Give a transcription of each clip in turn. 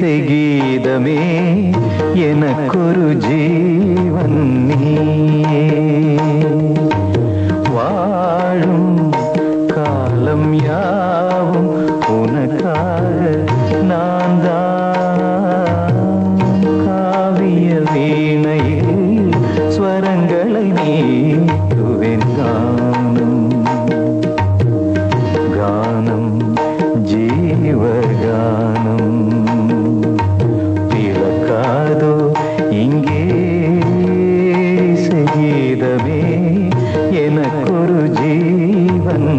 ஏழிசை கீதமே எனக்கொரு ஜீவன் நீயே வாழும் காலம் யாவும் உனக்காக நான் தான் காவிய வீணையில் ஸ்வரங்களை நீட்டுவேன் கானம் கானம் ஜீவகானம் பிறக்காதோ இங்கே சங்கீதமே எனக்கொரு ஜீவன்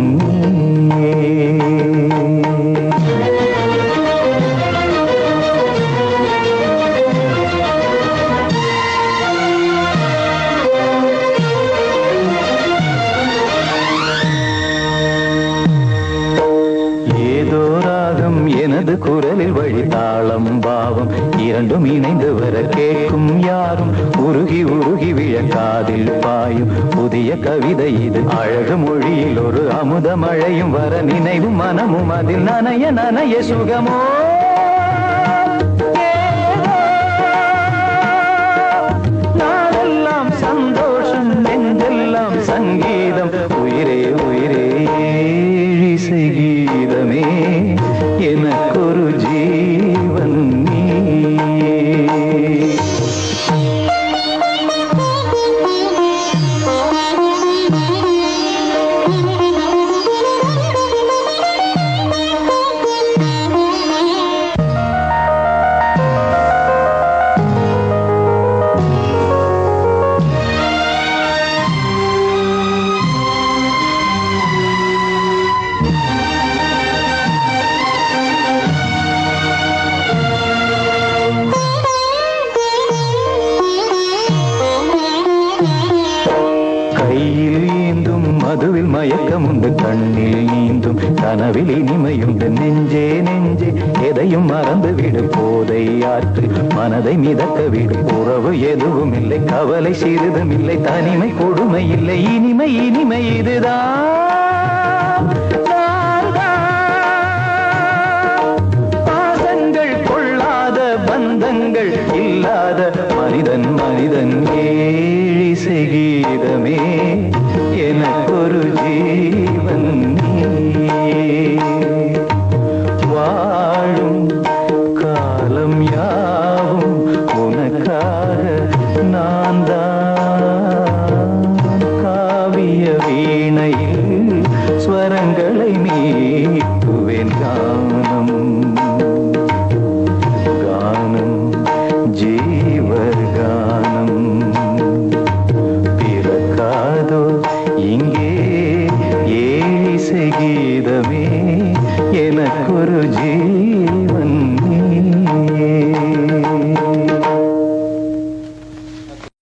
ஏதோ ராகம் எனது குரலில் வழி தாளம் பாவம் இரண்டும் இணைந்து வர கேட்கும் யாரும் உருகி உருகி விழக்காதில் பாயும் புதிய கவிதை இது அழகு மொழியில் ஒரு அமுத மழையும் வர நினைவும் மனமும் அதில் நனைய நனைய சுகமோ நாளெல்லாம் சந்தோஷம் நெஞ்செல்லாம் சங்கீதம் உயிரே உயிரே ஏழிசை கீதமே எனக்கொரு ஜீவன் நீயே கையில் நீந்தும் மதுவில் மயக்கம் உண்டு கண்ணில் நீந்தும் கனவில் இனிமையுண்டு நெஞ்சே நெஞ்சே எதையும் மறந்து விடு போதை ஆற்று மனதை மிதக்க விடு உறவு எதுவும் இல்லை கவலை சிறிதும் இல்லை தனிமை கொடுமை இல்லை இனிமை இனிமை இதுதான் பாசங்கள் கொள்ளாத பந்தங்கள் இல்லாத மனிதன் மனிதன் ஏழிசை கீதமே